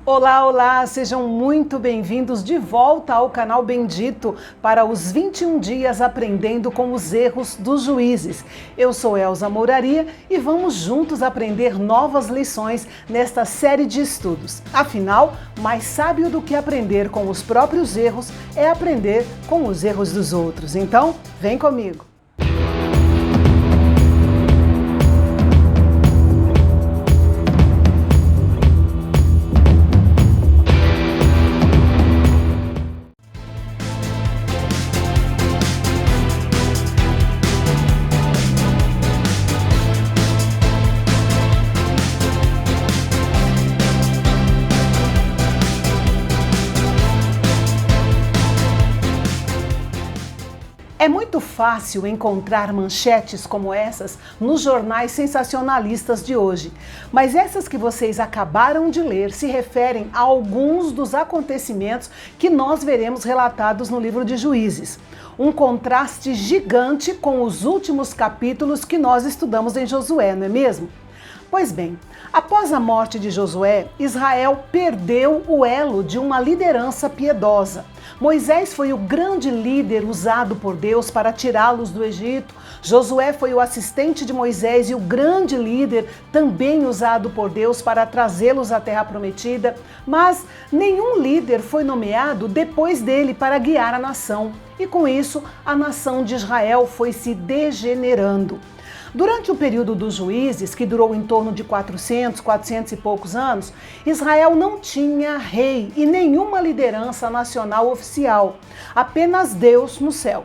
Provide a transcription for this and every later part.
Olá, olá! Sejam muito bem-vindos de volta ao canal Bendito para os 21 dias aprendendo com os erros dos juízes. Eu sou Elza Mouraria e vamos juntos aprender novas lições nesta série de estudos. Afinal, mais sábio do que aprender com os próprios erros é aprender com os erros dos outros. Então, vem comigo! É muito fácil encontrar manchetes como essas nos jornais sensacionalistas de hoje, mas essas que vocês acabaram de ler se referem a alguns dos acontecimentos que nós veremos relatados no livro de Juízes. Um contraste gigante com os últimos capítulos que nós estudamos em Josué, não é mesmo? Pois bem, após a morte de Josué, Israel perdeu o elo de uma liderança piedosa. Moisés foi o grande líder usado por Deus para tirá-los do Egito. Josué foi o assistente de Moisés e o grande líder também usado por Deus para trazê-los à Terra Prometida. Mas nenhum líder foi nomeado depois dele para guiar a nação. E com isso, a nação de Israel foi se degenerando. Durante o período dos juízes, que durou em torno de 400 e poucos anos, Israel não tinha rei e nenhuma liderança nacional oficial, apenas Deus no céu.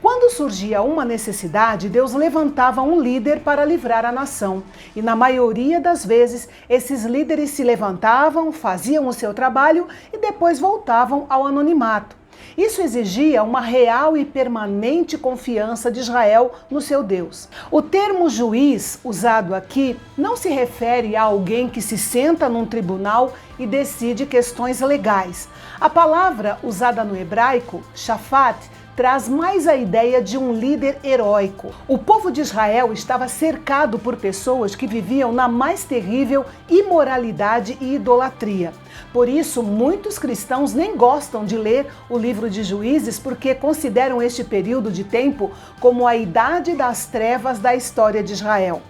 Quando surgia uma necessidade, Deus levantava um líder para livrar a nação. E na maioria das vezes, esses líderes se levantavam, faziam o seu trabalho e depois voltavam ao anonimato. Isso exigia uma real e permanente confiança de Israel no seu Deus. O termo juiz, usado aqui, não se refere a alguém que se senta num tribunal e decide questões legais. A palavra usada no hebraico, shafat, traz mais a ideia de um líder heróico. O povo de Israel estava cercado por pessoas que viviam na mais terrível imoralidade e idolatria. Por isso, muitos cristãos nem gostam de ler o livro de Juízes porque consideram este período de tempo como a idade das trevas da história de Israel.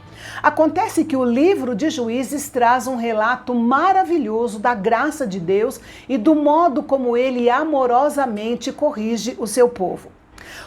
Acontece que o livro de Juízes traz um relato maravilhoso da graça de Deus e do modo como ele amorosamente corrige o seu povo.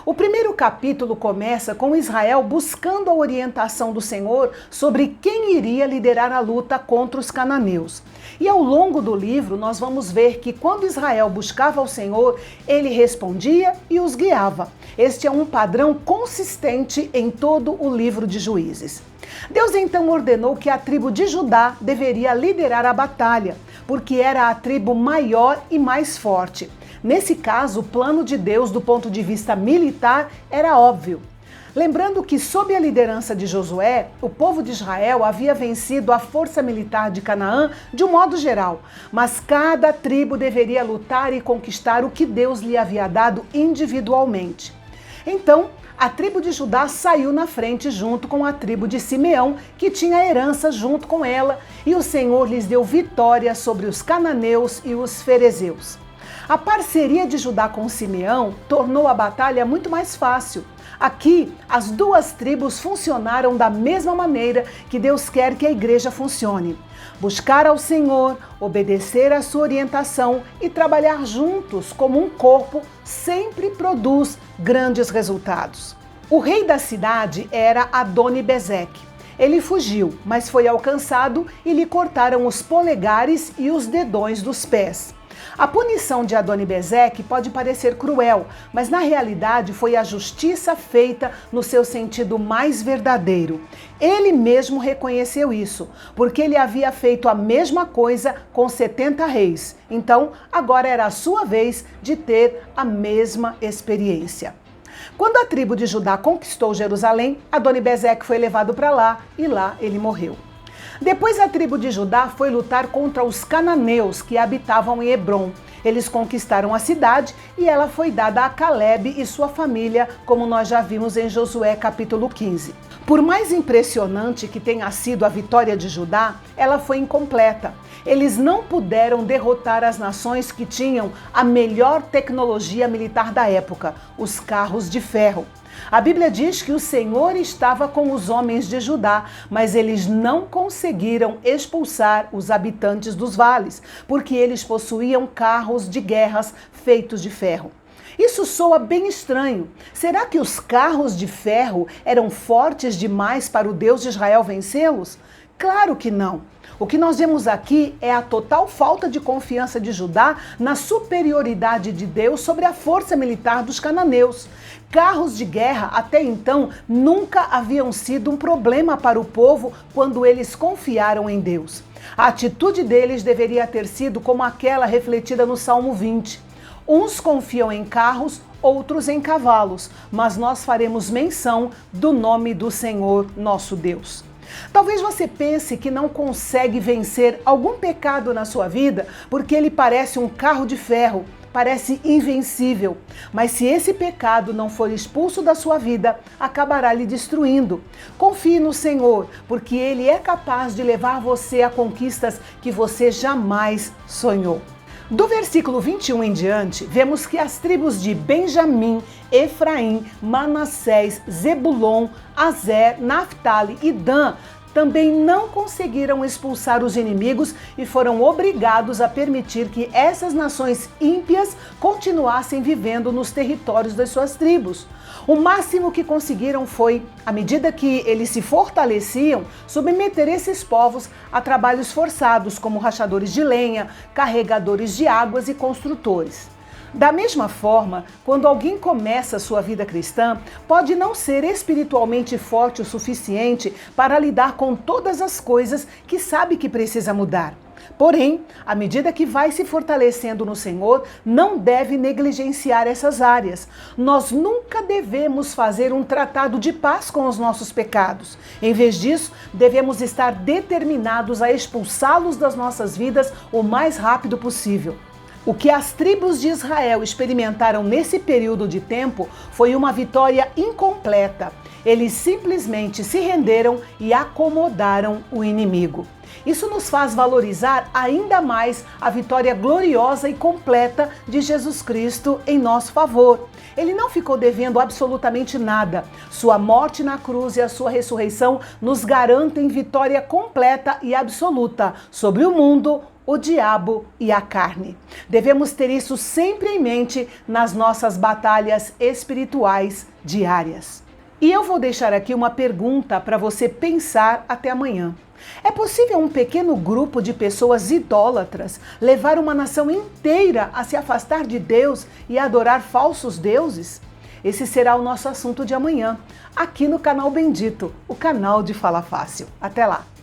O primeiro capítulo começa com Israel buscando a orientação do Senhor sobre quem iria liderar a luta contra os cananeus. E ao longo do livro nós vamos ver que quando Israel buscava o Senhor, ele respondia e os guiava. Este é um padrão consistente em todo o livro de Juízes. Deus então ordenou que a tribo de Judá deveria liderar a batalha, porque era a tribo maior e mais forte. Nesse caso, o plano de Deus do ponto de vista militar era óbvio. Lembrando que, sob a liderança de Josué, o povo de Israel havia vencido a força militar de Canaã de um modo geral, mas cada tribo deveria lutar e conquistar o que Deus lhe havia dado individualmente. Então, a tribo de Judá saiu na frente junto com a tribo de Simeão, que tinha a herança junto com ela, e o Senhor lhes deu vitória sobre os cananeus e os ferezeus. A parceria de Judá com Simeão tornou a batalha muito mais fácil. Aqui, as duas tribos funcionaram da mesma maneira que Deus quer que a igreja funcione. Buscar ao Senhor, obedecer à sua orientação e trabalhar juntos como um corpo sempre produz grandes resultados. O rei da cidade era Adoni-Bezeque. Ele fugiu, mas foi alcançado e lhe cortaram os polegares e os dedões dos pés. A punição de Adoni-Bezeque pode parecer cruel, mas na realidade foi a justiça feita no seu sentido mais verdadeiro. Ele mesmo reconheceu isso, porque ele havia feito a mesma coisa com 70 reis. Então, agora era a sua vez de ter a mesma experiência. Quando a tribo de Judá conquistou Jerusalém, Adoni-Bezeque foi levado para lá e lá ele morreu. Depois a tribo de Judá foi lutar contra os cananeus que habitavam em Hebrom. Eles conquistaram a cidade e ela foi dada a Calebe e sua família, como nós já vimos em Josué capítulo 15. Por mais impressionante que tenha sido a vitória de Judá, ela foi incompleta. Eles não puderam derrotar as nações que tinham a melhor tecnologia militar da época, os carros de ferro. A Bíblia diz que o Senhor estava com os homens de Judá, mas eles não conseguiram expulsar os habitantes dos vales, porque eles possuíam carros de guerras feitos de ferro. Isso soa bem estranho. Será que os carros de ferro eram fortes demais para o Deus de Israel vencê-los? Claro que não. O que nós vemos aqui é a total falta de confiança de Judá na superioridade de Deus sobre a força militar dos cananeus. Carros de guerra até então nunca haviam sido um problema para o povo quando eles confiaram em Deus. A atitude deles deveria ter sido como aquela refletida no Salmo 20. Uns confiam em carros, outros em cavalos, mas nós faremos menção do nome do Senhor nosso Deus. Talvez você pense que não consegue vencer algum pecado na sua vida porque ele parece um carro de ferro, parece invencível. Mas se esse pecado não for expulso da sua vida, acabará lhe destruindo. Confie no Senhor, porque Ele é capaz de levar você a conquistas que você jamais sonhou. Do versículo 21 em diante, vemos que as tribos de Benjamim, Efraim, Manassés, Zebulon, Azer, Naftali e Dan também não conseguiram expulsar os inimigos e foram obrigados a permitir que essas nações ímpias continuassem vivendo nos territórios das suas tribos. O máximo que conseguiram foi, à medida que eles se fortaleciam, submeter esses povos a trabalhos forçados, como rachadores de lenha, carregadores de águas e construtores. Da mesma forma, quando alguém começa a sua vida cristã, pode não ser espiritualmente forte o suficiente para lidar com todas as coisas que sabe que precisa mudar. Porém, à medida que vai se fortalecendo no Senhor, não deve negligenciar essas áreas. Nós nunca devemos fazer um tratado de paz com os nossos pecados. Em vez disso, devemos estar determinados a expulsá-los das nossas vidas o mais rápido possível. O que as tribos de Israel experimentaram nesse período de tempo foi uma vitória incompleta. Eles simplesmente se renderam e acomodaram o inimigo. Isso nos faz valorizar ainda mais a vitória gloriosa e completa de Jesus Cristo em nosso favor. Ele não ficou devendo absolutamente nada. Sua morte na cruz e a sua ressurreição nos garantem vitória completa e absoluta sobre o mundo, o diabo e a carne. Devemos ter isso sempre em mente nas nossas batalhas espirituais diárias. E eu vou deixar aqui uma pergunta para você pensar até amanhã. É possível um pequeno grupo de pessoas idólatras levar uma nação inteira a se afastar de Deus e adorar falsos deuses? Esse será o nosso assunto de amanhã, aqui no canal Bendito, o canal de Fala Fácil. Até lá!